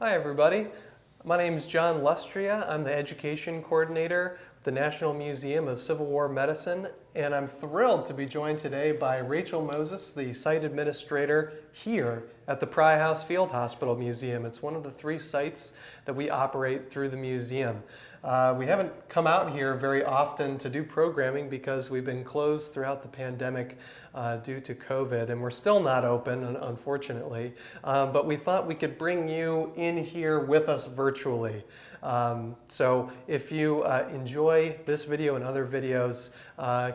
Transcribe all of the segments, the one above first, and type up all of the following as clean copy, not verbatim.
Hi everybody, my name is John Lustrea. I'm the Education Coordinator at the National Museum of Civil War Medicine, and I'm thrilled to be joined today by Rachel Moses, the Site Administrator here at the Pry House Field Hospital Museum. It's one of the 3 sites that we operate through the museum. We haven't come out here very often to do programming because we've been closed throughout the pandemic due to COVID, and we're still not open, unfortunately. But we thought we could bring you in here with us virtually. So if you enjoy this video and other videos,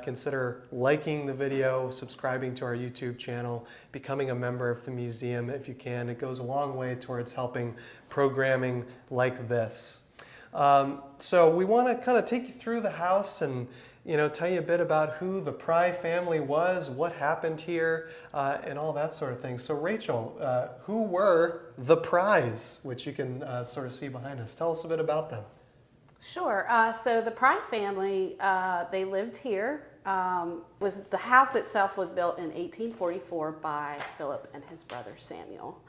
consider liking the video, subscribing to our YouTube channel, becoming a member of the museum if you can. It goes a long way towards helping programming like this. So we want to kind of take you through the house and tell you a bit about who the Pry family was, what happened here, and all that sort of thing. So Rachel, who were the Prys, which you can sort of see behind us? Tell us a bit about them. Sure. So the Pry family, they lived here. The house itself was built in 1844 by Philip and his brother Samuel.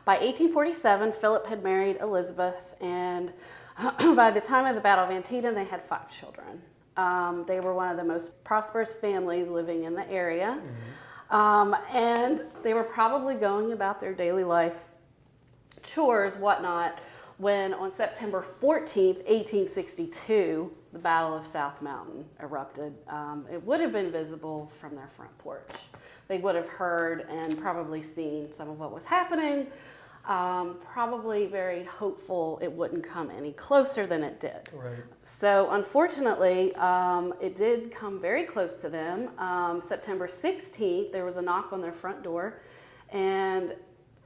By 1847, Philip had married Elizabeth, and by the time of the Battle of Antietam, they had 5 children. They were one of the most prosperous families living in the area. And they were probably going about their daily life, chores, whatnot, when on September 14th, 1862, the Battle of South Mountain erupted. It would have been visible from their front porch. They would have heard and probably seen some of what was happening. Probably very hopeful it wouldn't come any closer than it did. Right. So unfortunately, it did come very close to them. September 16th, there was a knock on their front door, and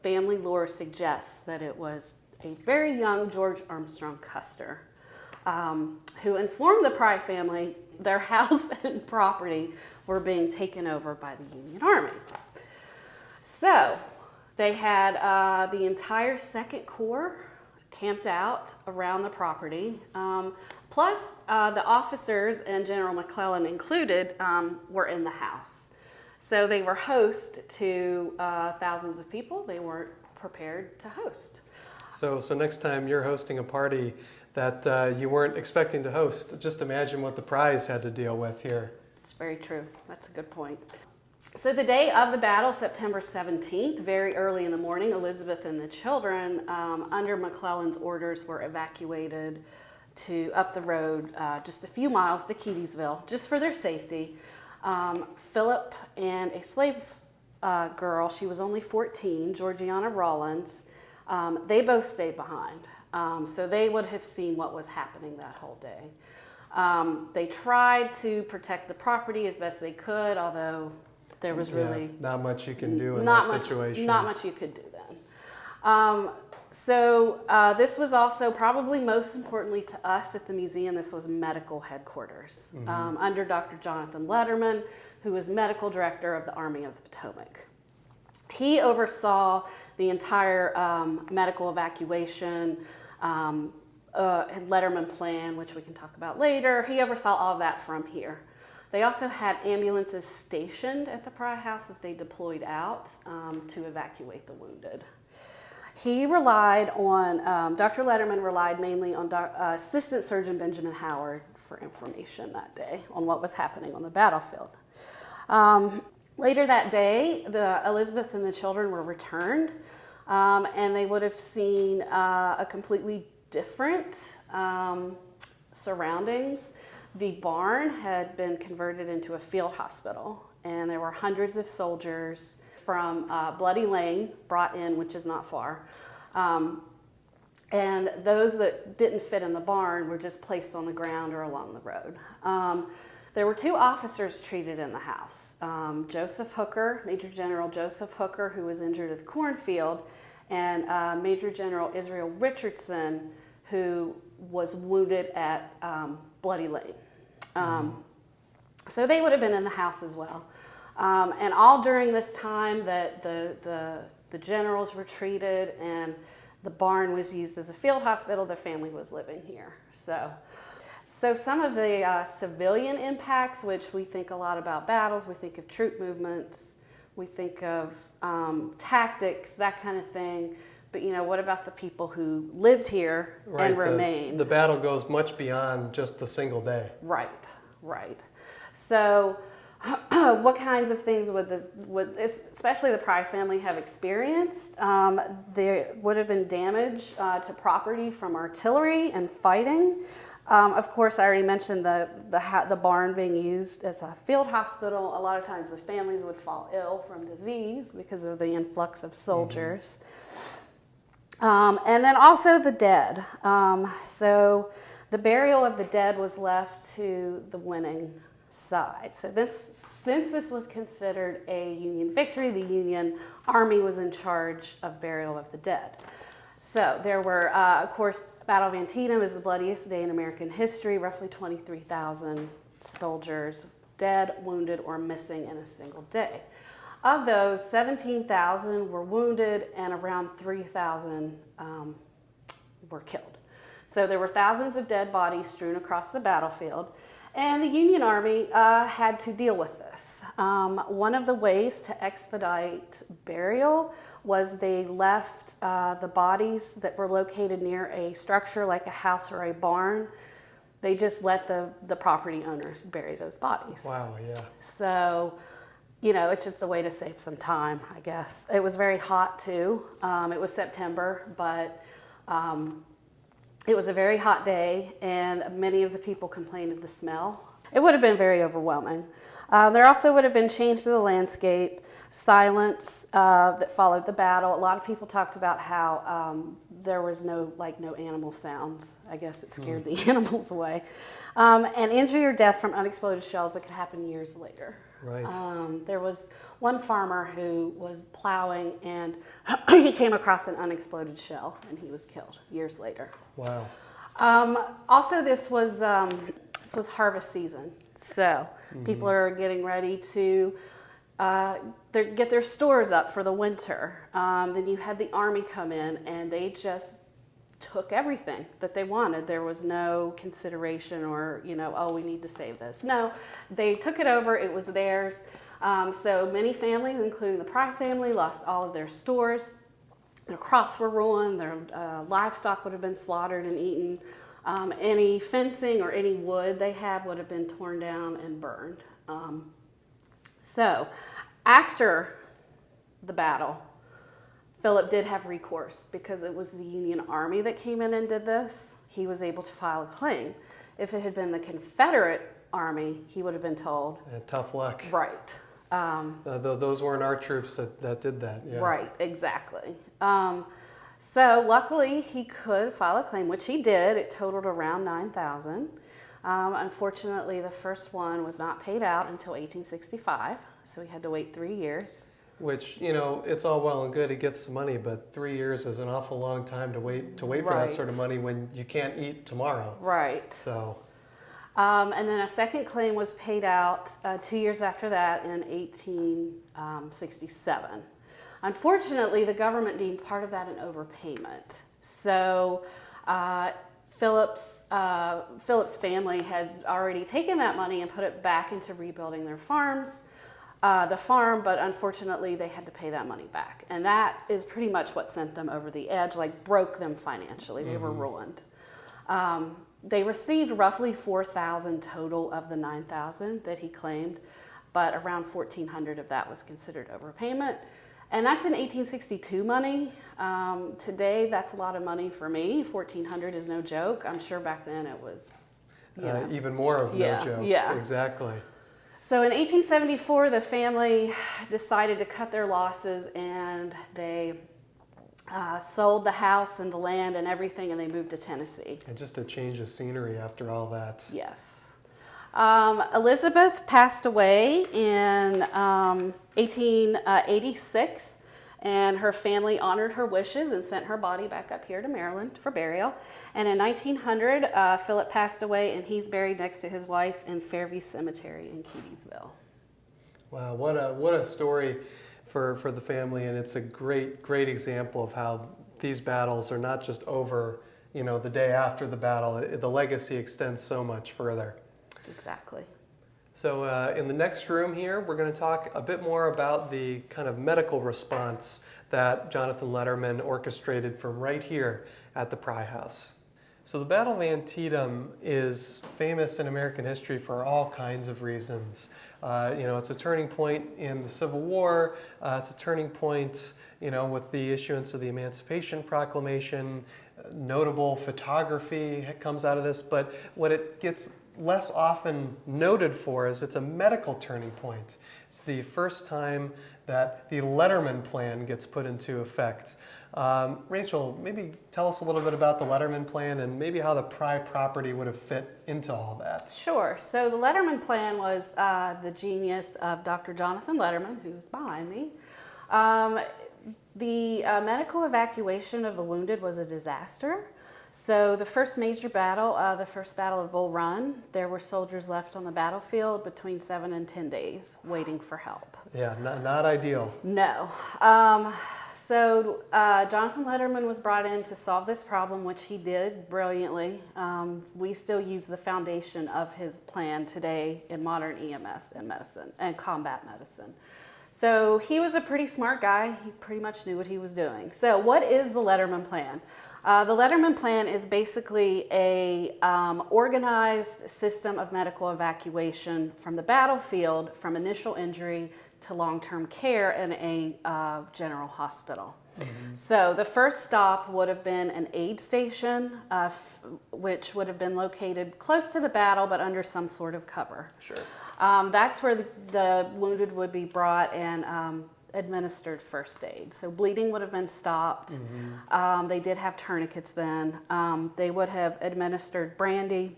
family lore suggests that it was a very young George Armstrong Custer, who informed the Pry family their house and property were being taken over by the Union Army. So they had the entire 2nd Corps camped out around the property, plus the officers, and General McClellan included, were in the house. So they were host to thousands of people they weren't prepared to host. So next time you're hosting a party that you weren't expecting to host, just imagine what the Prys had to deal with here. It's very true. That's a good point. So the day of the battle, September 17th, very early in the morning, Elizabeth and the children, under McClellan's orders, were evacuated to up the road just a few miles to Keedysville, just for their safety. Philip and a slave girl, she was only 14, Georgiana Rawlins, they both stayed behind. So they would have seen what was happening that whole day. They tried to protect the property as best they could, although there was really not much you can do in that situation. Not much you could do then. So this was also, probably most importantly to us at the museum, this was medical headquarters under Dr. Jonathan Letterman, who was medical director of the Army of the Potomac. He oversaw the entire medical evacuation, Letterman Plan, which we can talk about later. He oversaw all of that from here. They also had ambulances stationed at the Pry House that they deployed out to evacuate the wounded. He relied on, Dr. Letterman relied mainly on Assistant Surgeon Benjamin Howard for information that day on what was happening on the battlefield. Later that day, Elizabeth and the children were returned, and they would have seen a completely different surroundings. The barn had been converted into a field hospital, and there were hundreds of soldiers from Bloody Lane brought in, which is not far. And those that didn't fit in the barn were just placed on the ground or along the road. There were 2 officers treated in the house. Joseph Hooker, Major General Joseph Hooker, who was injured at the cornfield, and Major General Israel Richardson, who was wounded at Bloody Lane. So they would have been in the house as well. And all during this time that the generals were treated and the barn was used as a field hospital, the family was living here. So some of the civilian impacts, which we think a lot about battles, we think of troop movements, we think of tactics, that kind of thing. But what about the people who lived here Right. and remained? The battle goes much beyond just the single day. Right, right. So, what kinds of things would especially the Pry family have experienced? There would have been damage to property from artillery and fighting. Of course, I already mentioned the barn being used as a field hospital. A lot of times the families would fall ill from disease because of the influx of soldiers. And then also the dead. So the burial of the dead was left to the winning side. So since this was considered a Union victory, the Union Army was in charge of burial of the dead. So there were, of course, Battle of Antietam is the bloodiest day in American history. Roughly 23,000 soldiers dead, wounded, or missing in a single day. Of those, 17,000 were wounded and around 3,000 were killed. So there were thousands of dead bodies strewn across the battlefield, and the Union Army had to deal with this. One of the ways to expedite burial was they left the bodies that were located near a structure like a house or a barn. They just let the property owners bury those bodies. Wow, yeah. So, it's just a way to save some time, I guess. It was very hot too. It was September, but it was a very hot day, and many of the people complained of the smell. It would have been very overwhelming. There also would have been change to the landscape, silence that followed the battle. A lot of people talked about how there was no animal sounds. I guess it scared the animals away. And injury or death from unexploded shells that could happen years later. Right. There was one farmer who was plowing and he came across an unexploded shell and he was killed years later. Wow. Also, this was harvest season, so people are getting ready to get their stores up for the winter. Then you had the army come in, and they just took everything that they wanted. There was no consideration or, oh, we need to save this. No, they took it over. It was theirs. So many families, including the Pry family, lost all of their stores. Their crops were ruined. Their livestock would have been slaughtered and eaten. Any fencing or any wood they had would have been torn down and burned. So after the battle, Philip did have recourse because it was the Union Army that came in and did this. He was able to file a claim. If it had been the Confederate Army, he would have been told. Tough luck. Right. Those weren't our troops that did that. Yeah. Right, exactly. So luckily he could file a claim, which he did. It totaled around $9,000. Unfortunately, the first one was not paid out until 1865, so he had to wait 3 years. Which, it's all well and good, he gets the money, but 3 years is an awful long time to wait for that sort of money when you can't eat tomorrow. Right. So. And then a second claim was paid out 2 years after that in 1867. Unfortunately, the government deemed part of that an overpayment. So Philip's family had already taken that money and put it back into rebuilding their the farm, but unfortunately they had to pay that money back. And that is pretty much what sent them over the edge, broke them financially. They were ruined. They received roughly $4,000 total of the $9,000 that he claimed, but around $1,400 of that was considered overpayment. And that's in 1862 money. Today, that's a lot of money for me. $1,400 is no joke. I'm sure back then it was, even more of no joke. Yeah. Exactly. So in 1874, the family decided to cut their losses, and they sold the house and the land and everything, and they moved to Tennessee. And just a change of scenery after all that. Yes. Elizabeth passed away in 1886, and her family honored her wishes and sent her body back up here to Maryland for burial. And in 1900, Philip passed away, and he's buried next to his wife in Fairview Cemetery in Keedysville. Wow, what a story for the family, and it's a great example of how these battles are not just over, the day after the battle. The legacy extends so much further. Exactly. So in the next room here, we're going to talk a bit more about the kind of medical response that Jonathan Letterman orchestrated from right here at the Pry House. So the Battle of Antietam is famous in American history for all kinds of reasons. It's a turning point in the Civil War. It's a turning point, with the issuance of the Emancipation Proclamation. Notable photography comes out of this, but what it gets less often noted for is it's a medical turning point. It's the first time that the Letterman Plan gets put into effect. Rachel, maybe tell us a little bit about the Letterman Plan and maybe how the Pry property would have fit into all that. Sure. So the Letterman Plan was the genius of Dr. Jonathan Letterman, who's behind me. The medical evacuation of the wounded was a disaster. So the first major battle, the first Battle of Bull Run, there were soldiers left on the battlefield between 7 and 10 days waiting for help. Yeah, not ideal. No. So Jonathan Letterman was brought in to solve this problem, which he did brilliantly. We still use the foundation of his plan today in modern EMS and medicine and combat medicine. So he was a pretty smart guy. He pretty much knew what he was doing. So what is the Letterman Plan? The Letterman Plan is basically a organized system of medical evacuation from the battlefield, from initial injury to long-term care in a general hospital. Mm-hmm. So the first stop would have been an aid station, which would have been located close to the battle but under some sort of cover. Sure. That's where the wounded would be brought and administered first aid. So bleeding would have been stopped. Mm-hmm. They did have tourniquets then. They would have administered brandy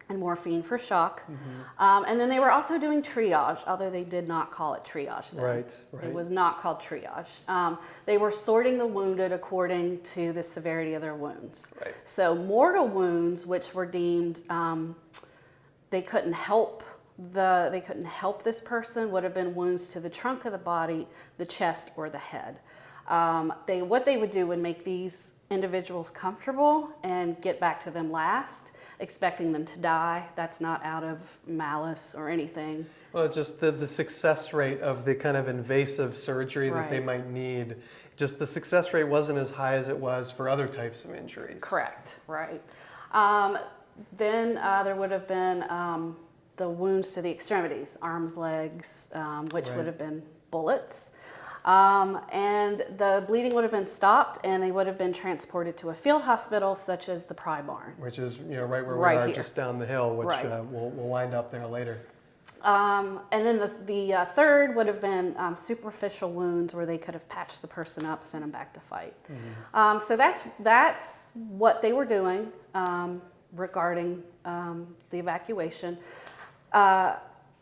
and morphine for shock. Mm-hmm. And then they were also doing triage, although they did not call it triage then. Right. It was not called triage. They were sorting the wounded according to the severity of their wounds. Right. So mortal wounds, which were deemed they couldn't help this person, would have been wounds to the trunk of the body, the chest, or the head. What they would do would make these individuals comfortable and get back to them last, expecting them to die. That's not out of malice or anything. Well, just the success rate of the kind of invasive surgery that Right. they might need, just the success rate wasn't as high as it was for other types of injuries. Correct, right. Then there would have been the wounds to the extremities, arms, legs, which Right. would have been bullets. And the bleeding would have been stopped and they would have been transported to a field hospital such as the Pry Barn. Which is right where Right we are, here. just down the hill, which Right. we'll wind up there later. And then the third would have been superficial wounds where they could have patched the person up, sent them back to fight. Mm-hmm. So that's what they were doing regarding the evacuation.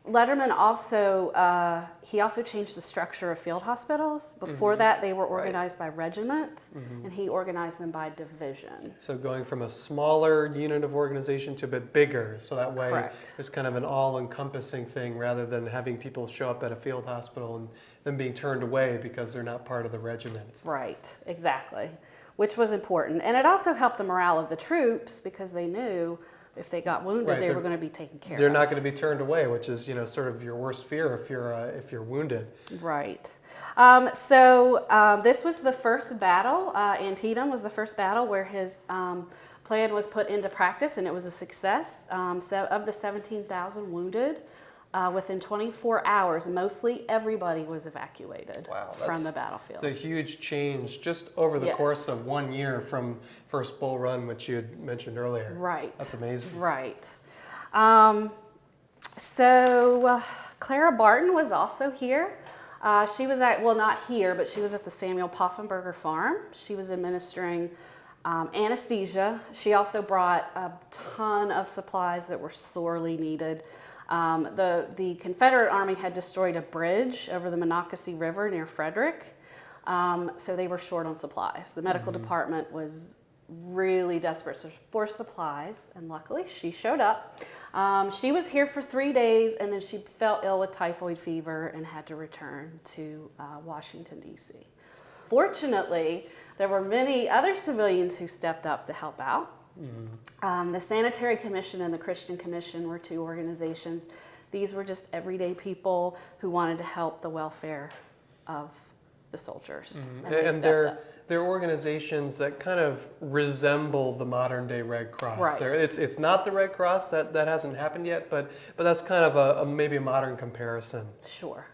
Letterman also changed the structure of field hospitals. Before Mm-hmm. that, they were Right. organized by regiment, Mm-hmm. and he organized them by division. So going from a smaller unit of organization to a bit bigger, so that way Correct. it's kind of an all-encompassing thing rather than having people show up at a field hospital and then being turned away because they're not part of the regiment. Right, exactly, which was important. And it also helped the morale of the troops because they knew if they got wounded, Right, they they're- were going to be taken care of. They're not going to be turned away, which is sort of your worst fear if you're wounded. Right. This was the first battle. Antietam was the first battle where his plan was put into practice, and it was a success. So of the 17,000 wounded, within 24 hours, mostly everybody was evacuated Wow, from the battlefield. It's a huge change just over the Yes. course of 1 year from first Bull Run, which you had mentioned earlier. Right. That's amazing. Right. Clara Barton was also here. She was not here, but she was at the Samuel Poffenberger farm. She was administering anesthesia. She also brought a ton of supplies that were sorely needed. The Confederate Army had destroyed a bridge over the Monocacy River near Frederick, so they were short on supplies. The medical department was really desperate for supplies, and luckily she showed up. She was here for 3 days, and then she fell ill with typhoid fever and had to return to Washington, D.C. Fortunately, there were many other civilians who stepped up to help out. The Sanitary Commission and the Christian Commission were two organizations. These were just everyday people who wanted to help the welfare of the soldiers. And, they stepped up. they're organizations that kind of resemble the modern day Red Cross. Right. It's not the Red Cross, that hasn't happened yet, but that's kind of a maybe a modern comparison. Sure.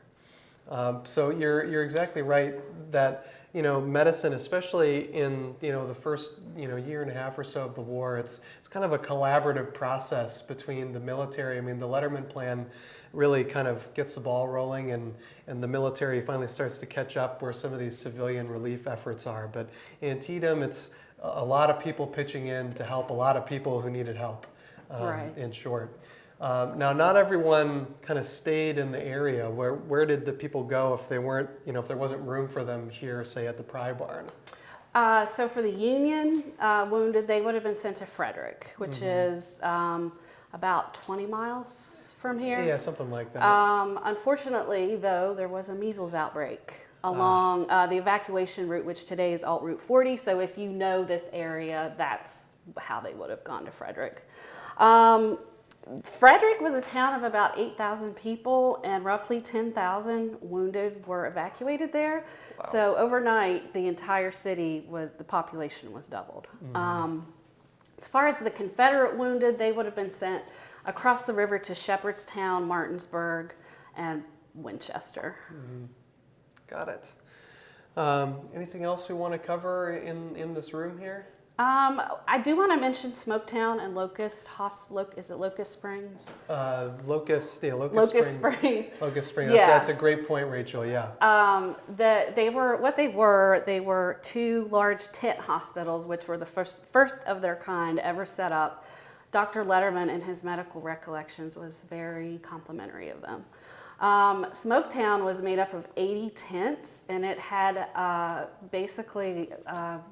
So you're exactly right that medicine, especially in the first year and a half or so of the war, it's kind of a collaborative process between the military. I mean, the Letterman Plan really kind of gets the ball rolling, and the military finally starts to catch up where some of these civilian relief efforts are. But Antietam, it's a lot of people pitching in to help a lot of people who needed help. Right. In short. Now, not everyone kind of stayed in the area. Where did the people go if they weren't, if there wasn't room for them here, say at the Pry Barn? So for the Union wounded, they would have been sent to Frederick, which is about 20 miles from here. Yeah, something like that. Unfortunately, though, there was a measles outbreak along the evacuation route, which today is Alt Route 40. So if you know this area, that's how they would have gone to Frederick. Frederick was a town of about 8,000 people, and roughly 10,000 wounded were evacuated there. Wow. So overnight, the entire city the population was doubled. As far as the Confederate wounded, they would have been sent across the river to Shepherdstown, Martinsburg, and Winchester. Got it. Anything else we want to cover in this room here? I do want to mention Smoketown and Locust is it Locust Springs? Locust Springs. Locust Springs. Yeah. That's a great point, Rachel. Yeah. They were two large tent hospitals, which were the first of their kind ever set up. Dr. Letterman, in his medical recollections, was very complimentary of them. Smoketown was made up of 80 tents, and it had basically,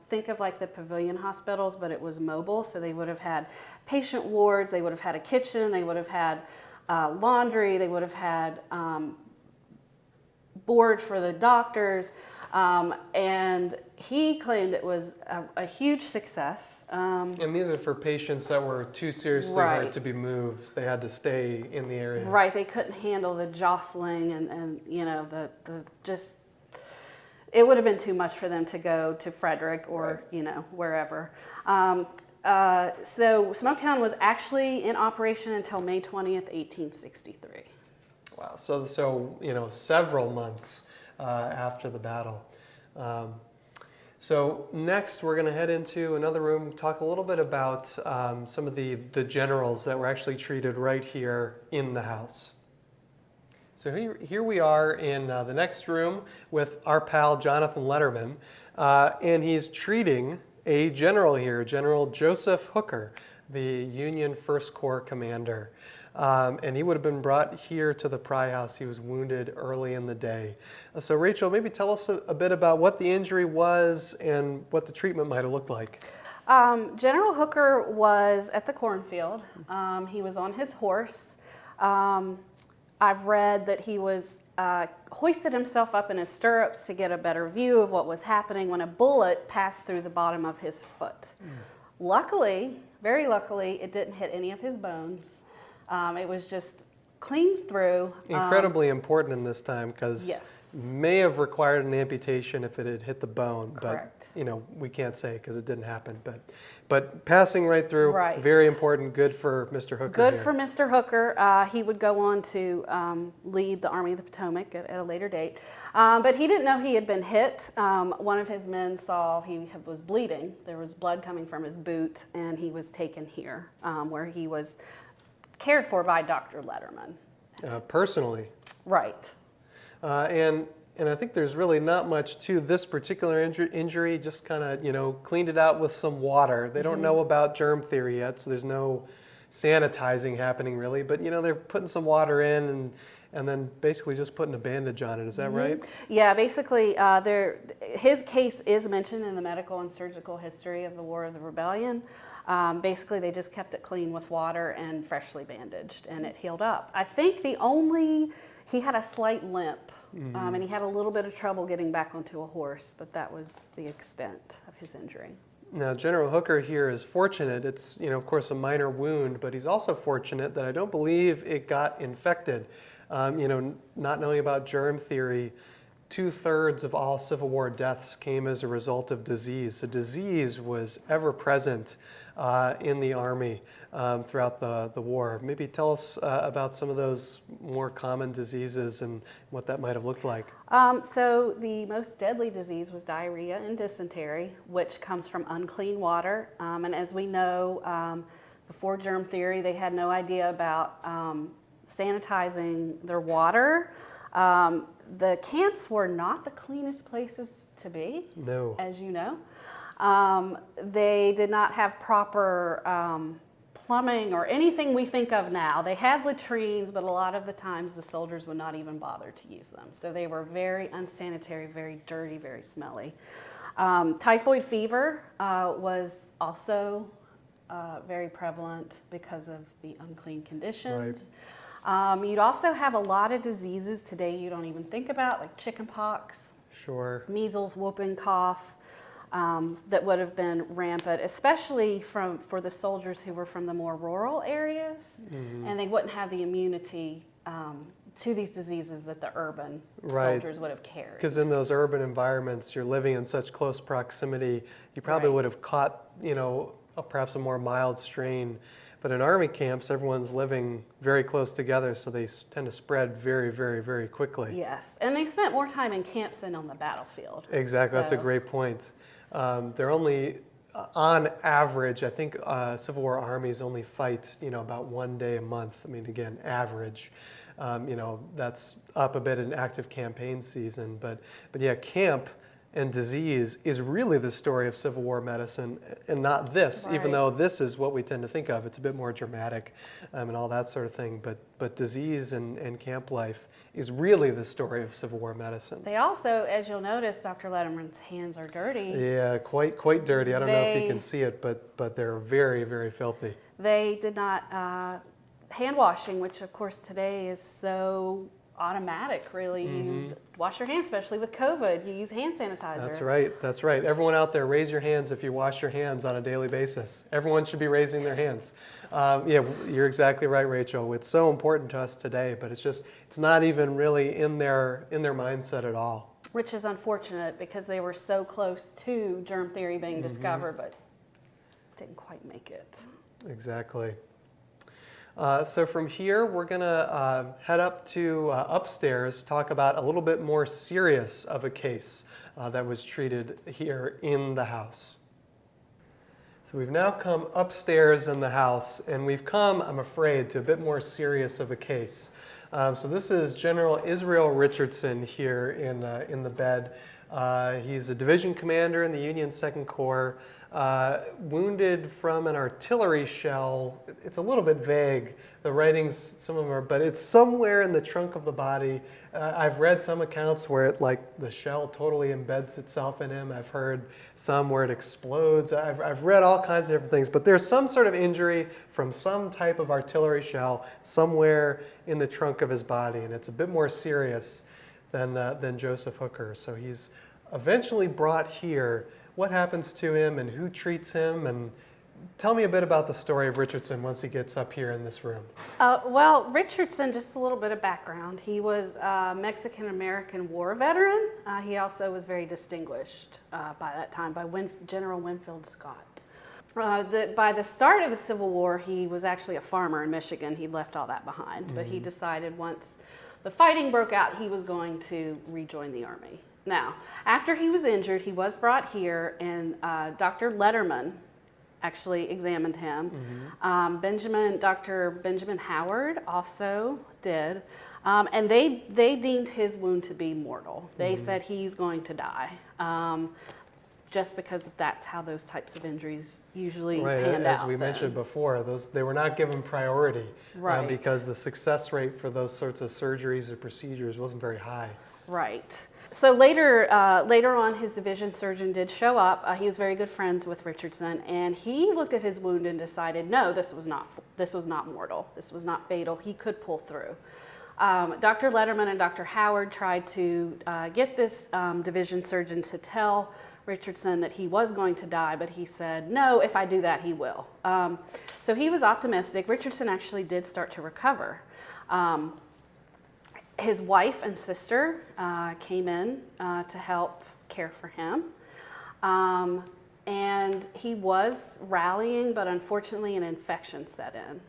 think of like the pavilion hospitals, but it was mobile. So they would have had patient wards, they would have had a kitchen, they would have had laundry, they would have had board for the doctors. And he claimed it was a huge success. And these are for patients that were too seriously hurt to be moved. They had to stay in the area. Right, they couldn't handle the jostling and it would have been too much for them to go to Frederick or, wherever. So Smoketown was actually in operation until May 20th, 1863. Wow, so several months after the battle. So next we're going to head into another room, talk a little bit about some of the generals that were actually treated right here in the house. So here we are in the next room with our pal Jonathan Letterman, and he's treating a general here, General Joseph Hooker, the Union First Corps commander. And he would have been brought here to the Pry House. He was wounded early in the day. So Rachel, maybe tell us a bit about what the injury was and what the treatment might have looked like. General Hooker was at the cornfield. He was on his horse. I've read that he was hoisted himself up in his stirrups to get a better view of what was happening when a bullet passed through the bottom of his foot. Luckily, very luckily, it didn't hit any of his bones. It was just clean through. Incredibly important in this time because yes. May have required an amputation if it had hit the bone. Correct. But we can't say because it didn't happen. But passing right through, right. Very important. Good for Mr. Hooker. Good for Mr. Hooker. He would go on to lead the Army of the Potomac at a later date. But he didn't know he had been hit. One of his men saw he was bleeding. There was blood coming from his boot, and he was taken here where he was cared for by Dr. Letterman. Personally. Right. And I think there's really not much to this particular injury, just kind of, cleaned it out with some water. They don't know about germ theory yet, so there's no sanitizing happening really, but they're putting some water in and then basically just putting a bandage on it. Is that right? Yeah, basically his case is mentioned in the medical and surgical history of the War of the Rebellion. Basically, they just kept it clean with water and freshly bandaged, and it healed up. I think he had a slight limp, and he had a little bit of trouble getting back onto a horse, but that was the extent of his injury. Now, General Hooker here is fortunate. It's, of course, a minor wound, but he's also fortunate that I don't believe it got infected. Not knowing about germ theory, 2/3 of all Civil War deaths came as a result of disease. So disease was ever present in the Army throughout the war. Maybe tell us about some of those more common diseases and what that might have looked like. So the most deadly disease was diarrhea and dysentery, which comes from unclean water. And as we know, before germ theory, they had no idea about sanitizing their water. The camps were not the cleanest places to be, No. as you know. They did not have proper plumbing or anything we think of now. They had latrines, but a lot of the times the soldiers would not even bother to use them. So they were very unsanitary, very dirty, very smelly. Typhoid fever was also very prevalent because of the unclean conditions. Right. You'd also have a lot of diseases today you don't even think about, like chicken pox, Sure. measles, whooping cough, that would have been rampant, especially for the soldiers who were from the more rural areas, and they wouldn't have the immunity to these diseases that the urban soldiers would have carried. Because in those urban environments, you're living in such close proximity, you probably would have caught, perhaps a more mild strain. But in Army camps, everyone's living very close together, so they tend to spread very, very, very quickly. Yes, and they spent more time in camps than on the battlefield. Exactly, that's a great point. They're only, on average, I think Civil War armies only fight, about 1 day a month. I mean, again, average. That's up a bit in active campaign season. But yeah, camp and disease is really the story of Civil War medicine, and not this, even though this is what we tend to think of. It's a bit more dramatic and all that sort of thing. But disease and camp life is really the story of Civil War medicine. They also, as you'll notice, Dr. Letterman's hands are dirty. Yeah, quite dirty. I don't know if you can see it, but they're very, very filthy. They did not, hand washing, which of course today is so automatic, really. You wash your hands, especially with COVID. You use hand sanitizer. That's right. Everyone out there, raise your hands if you wash your hands on a daily basis. Everyone should be raising their hands. Yeah, you're exactly right, Rachel. It's so important to us today, but it's not even really in their mindset at all. Which is unfortunate because they were so close to germ theory being discovered, but didn't quite make it. Exactly. So from here, we're going to head up to upstairs, talk about a little bit more serious of a case that was treated here in the house. So we've now come upstairs in the house, and we've come, I'm afraid, to a bit more serious of a case. So this is General Israel Richardson here in the bed. He's a division commander in the Union 2nd Corps. Wounded from an artillery shell. It's a little bit vague, the writings, some of them are, but it's somewhere in the trunk of the body. I've read some accounts where the shell totally embeds itself in him. I've heard some where it explodes. I've read all kinds of different things, but there's some sort of injury from some type of artillery shell somewhere in the trunk of his body, and it's a bit more serious than Joseph Hooker. So he's eventually brought here. What happens to him and who treats him? And tell me a bit about the story of Richardson once he gets up here in this room. Well, Richardson, just a little bit of background. He was a Mexican-American war veteran. He also was very distinguished by that time by General Winfield Scott. By the start of the Civil War, he was actually a farmer in Michigan. He left all that behind, but he decided once the fighting broke out, he was going to rejoin the Army. Now, after he was injured, he was brought here, and Dr. Letterman actually examined him. Dr. Benjamin Howard also did, and they deemed his wound to be mortal. They said he's going to die, just because that's how those types of injuries usually panned out. As we mentioned before, they were not given priority because the success rate for those sorts of surgeries or procedures wasn't very high. Right. So later on, his division surgeon did show up. He was very good friends with Richardson, and he looked at his wound and decided, no, this was not mortal. This was not fatal. He could pull through. Dr. Letterman and Dr. Howard tried to get this division surgeon to tell Richardson that he was going to die, but he said, no, if I do that, he will. So he was optimistic. Richardson actually did start to recover. His wife and sister came in to help care for him. And he was rallying, but unfortunately an infection set in.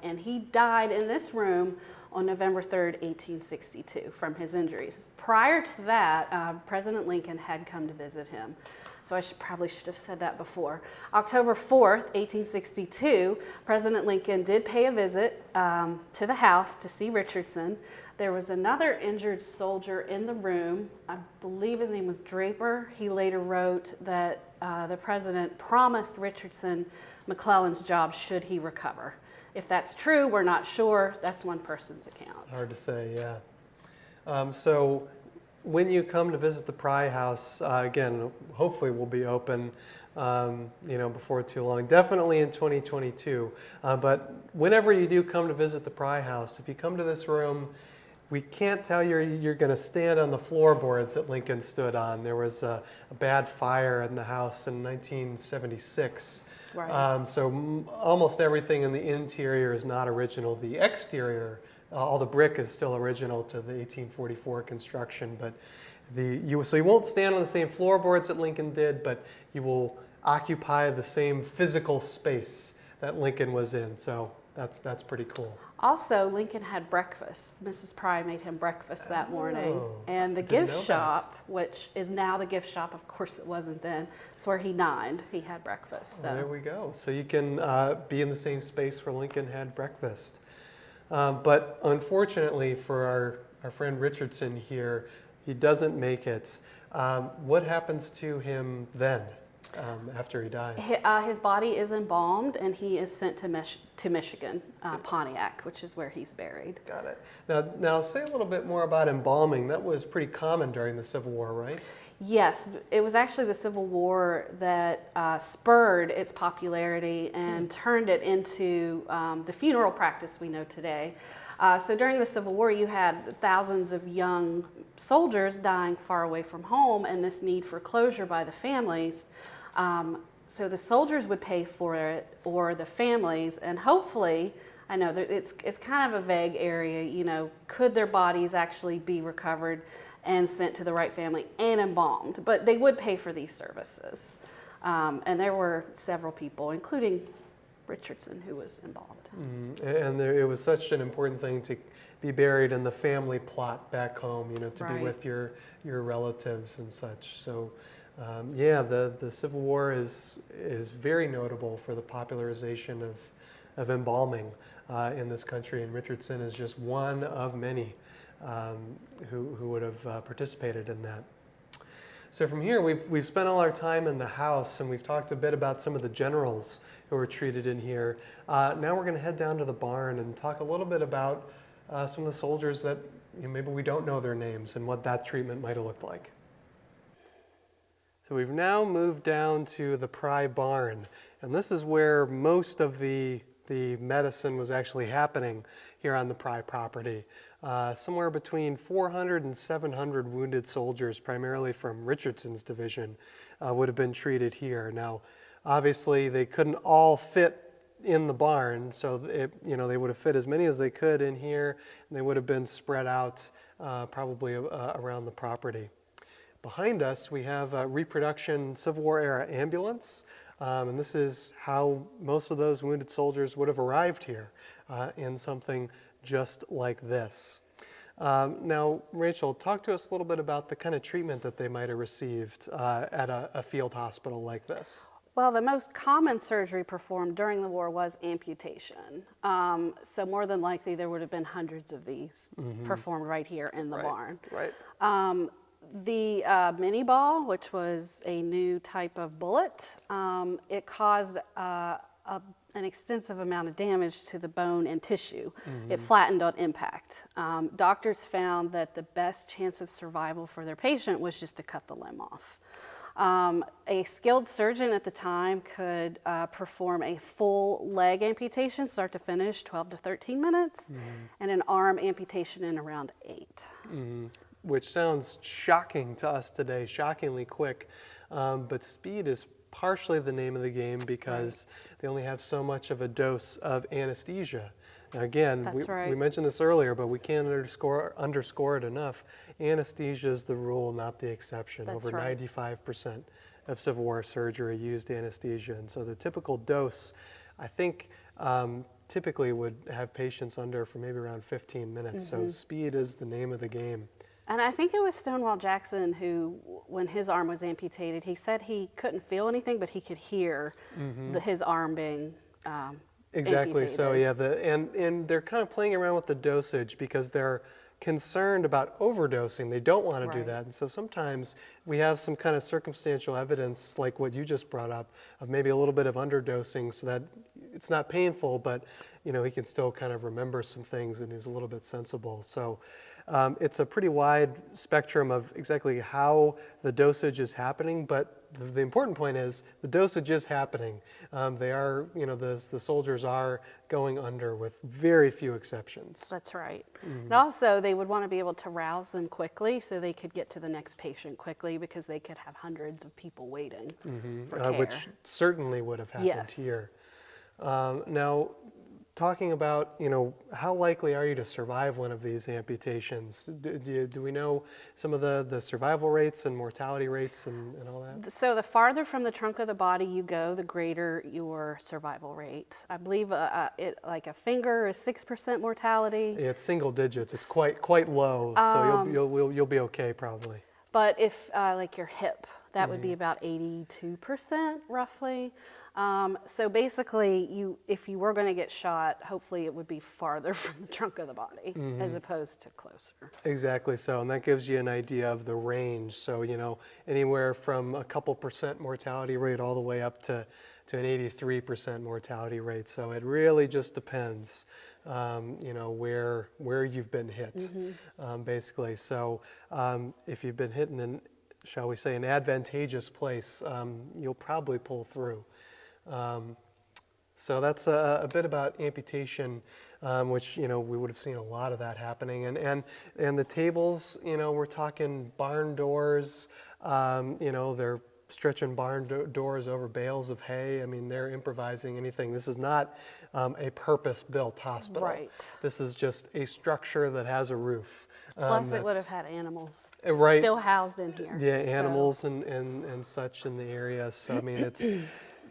And he died in this room on November 3rd, 1862 from his injuries. Prior to that, President Lincoln had come to visit him. So I probably should have said that before. October 4th, 1862, President Lincoln did pay a visit to the house to see Richardson. There was another injured soldier in the room. I believe his name was Draper. He later wrote that the president promised Richardson McClellan's job should he recover. If that's true, we're not sure. That's one person's account. Hard to say, yeah. So when you come to visit the Pry House, again, hopefully we'll be open before too long, definitely in 2022. But whenever you do come to visit the Pry House, if you come to this room, we can't tell you're going to stand on the floorboards that Lincoln stood on. There was a bad fire in the house in 1976. Right. So almost everything in the interior is not original. The exterior, all the brick is still original to the 1844 construction, but so you won't stand on the same floorboards that Lincoln did, but you will occupy the same physical space that Lincoln was in. So that's pretty cool. Also, Lincoln had breakfast. Mrs. Pry made him breakfast that morning. Oh, And the I didn't know gift shop, which is now the gift shop, of course it wasn't then, it's where he dined. He had breakfast. So. There we go. So you can be in the same space where Lincoln had breakfast. But unfortunately for our friend Richardson here, he doesn't make it. What happens to him then after he dies? His body is embalmed and he is sent to Michigan, Pontiac, which is where he's buried. Got it. Now say a little bit more about embalming. That was pretty common during the Civil War, right? Yes, it was actually the Civil War that spurred its popularity and turned it into the funeral practice we know today. So during the Civil War, you had thousands of young soldiers dying far away from home, and this need for closure by the families. So the soldiers would pay for it, or the families, and hopefully, I know that it's kind of a vague area, could their bodies actually be recovered and sent to the right family and embalmed? But they would pay for these services. And there were several people, including Richardson, who was embalmed. And it was such an important thing to be buried in the family plot back home, to Right. be with your relatives and such. So, the Civil War is very notable for the popularization of embalming in this country, and Richardson is just one of many who would have participated in that. So from here, we've spent all our time in the house, and we've talked a bit about some of the generals who were treated in here. Now we're going to head down to the barn and talk a little bit about some of the soldiers that maybe we don't know their names and what that treatment might have looked like. So we've now moved down to the Pry Barn, and this is where most of the medicine was actually happening here on the Pry property. Somewhere between 400 and 700 wounded soldiers, primarily from Richardson's division, would have been treated here. Now, obviously, they couldn't all fit in the barn, so they would have fit as many as they could in here, and they would have been spread out probably around the property. Behind us, we have a reproduction Civil War era ambulance, and this is how most of those wounded soldiers would have arrived here in something just like this. Now, Rachel, talk to us a little bit about the kind of treatment that they might have received at a field hospital like this. Well, the most common surgery performed during the war was amputation. So more than likely, there would have been hundreds of these performed right here in the barn. Right. The mini ball, which was a new type of bullet, it caused an extensive amount of damage to the bone and tissue. It flattened on impact. Doctors found that the best chance of survival for their patient was just to cut the limb off. A skilled surgeon at the time could perform a full leg amputation, start to finish, 12 to 13 minutes, and an arm amputation in around 8. Which sounds shocking to us today, shockingly quick, but speed is partially the name of the game because they only have so much of a dose of anesthesia Now again, That's right. we mentioned this earlier, but we can't underscore it enough. Anesthesia is the rule, not the exception. That's Over right. 95% of Civil War surgery used anesthesia. And so the typical dose, I think, typically would have patients under for maybe around 15 minutes. So speed is the name of the game. And I think it was Stonewall Jackson who, when his arm was amputated, he said he couldn't feel anything, but he could hear his arm being Exactly. amputated. So yeah, and they're kind of playing around with the dosage because they're concerned about overdosing. They don't want to do Right. that. And so sometimes we have some kind of circumstantial evidence like what you just brought up of maybe a little bit of underdosing so that it's not painful, but you know, he can still kind of remember some things and he's a little bit sensible. So it's a pretty wide spectrum of exactly how the dosage is happening, but the important point is the dosage is happening. They are, you know, the soldiers are going under with very few exceptions. That's right. And also, they would want to be able to rouse them quickly so they could get to the next patient quickly because they could have hundreds of people waiting for care. Which certainly would have happened Yes. here. Now, talking about, you know, how likely are you to survive one of these amputations? Do we know some of the survival rates and mortality rates and all that? So the farther from the trunk of the body you go, the greater your survival rate. I believe like a finger is 6% mortality. Yeah, it's single digits. It's quite low, so you'll be okay probably. But if like your hip, that would be about 82% roughly. So basically, if you were going to get shot, hopefully it would be farther from the trunk of the body as opposed to closer. Exactly so, and that gives you an idea of the range. So, you know, anywhere from a couple percent mortality rate all the way up to an 83% mortality rate. So it really just depends, you know, where you've been hit, basically. So if you've been hit in an, shall we say, an advantageous place, you'll probably pull through. So that's a bit about amputation, which, you know, we would have seen a lot of that happening. And the tables, you know, we're talking barn doors, you know, they're stretching barn doors over bales of hay. I mean, they're improvising anything. This is not a purpose-built hospital. Right. This is just a structure that has a roof. Plus, it would have had animals right. still housed in here. Yeah, so. animals and such in the area. So, I mean, it's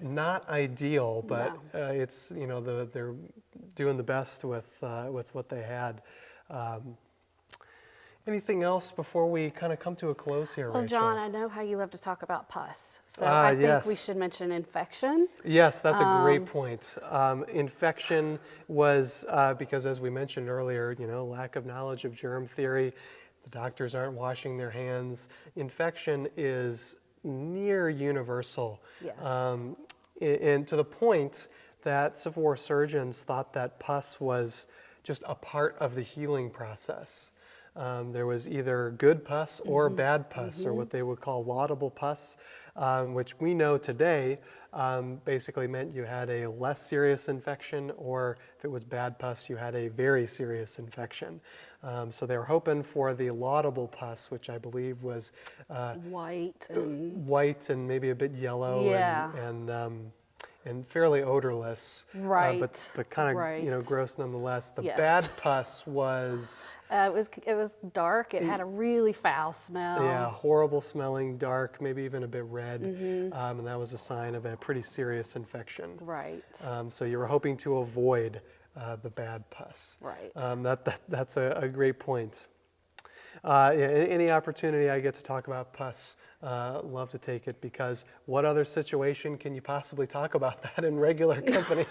not ideal, but it's, you know, they're doing the best with what they had. Anything else before we kind of come to a close here, Well, Rachel? John, I know how you love to talk about pus. So I think we should mention infection. Yes, that's a great point. Infection was, because as we mentioned earlier, you know, lack of knowledge of germ theory, the doctors aren't washing their hands. Infection is near universal. Yes. And to the point that Civil War surgeons thought that pus was just a part of the healing process. There was either good pus or bad pus, or what they would call laudable pus, which we know today basically meant you had a less serious infection, or if it was bad pus, you had a very serious infection. So they were hoping for the laudable pus, which I believe was White and maybe a bit yellow, Yeah. and fairly odorless, Right. but kind of Right. you know, gross nonetheless. The Yes. bad pus was it was dark. It had a really foul smell. yeah, horrible smelling, dark, maybe even a bit red, and that was a sign of a pretty serious infection. Right. So you were hoping to avoid the bad pus. Right. That's a great point. Yeah, any opportunity I get to talk about pus, love to take it, because what other situation can you possibly talk about that in regular company?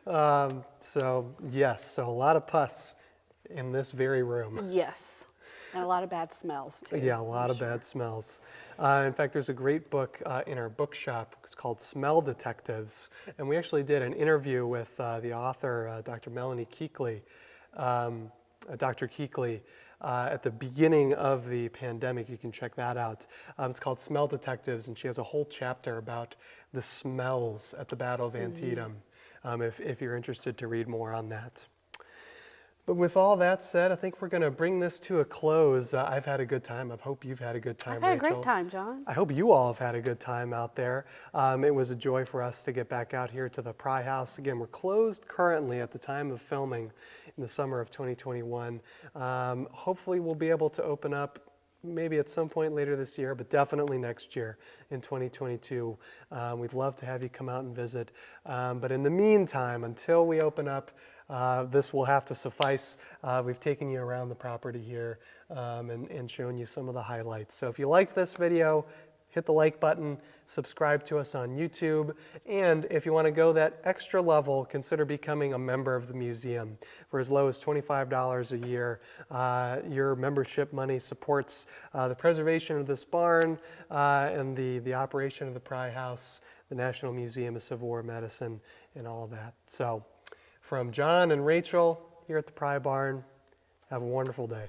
So yes, so a lot of pus in this very room. Yes. And a lot of bad smells too. Yeah, a lot of bad smells. In fact, there's a great book in our bookshop. It's called Smell Detectives. And we actually did an interview with the author, Dr. Melanie Keekley, Dr. Keekley, at the beginning of the pandemic. You can check that out. It's called Smell Detectives, and she has a whole chapter about the smells at the Battle of Antietam, if you're interested to read more on that. But with all that said, I think we're going to bring this to a close. I've had a good time. I hope you've had a good time, I've had a Rachel. great time, John. I hope you all have had a good time out there. It was a joy for us to get back out here to the Pry House. Again, we're closed currently at the time of filming in the summer of 2021. Hopefully we'll be able to open up maybe at some point later this year, but definitely next year in 2022. We'd love to have you come out and visit. But in the meantime, until we open up, this will have to suffice. We've taken you around the property here and shown you some of the highlights. So if you liked this video, hit the like button, subscribe to us on YouTube, and if you want to go that extra level, consider becoming a member of the museum. For as low as $25 a year, your membership money supports the preservation of this barn and the operation of the Pry House, the National Museum of Civil War Medicine, and all of that. So from John and Rachel here at the Pry Barn, have a wonderful day.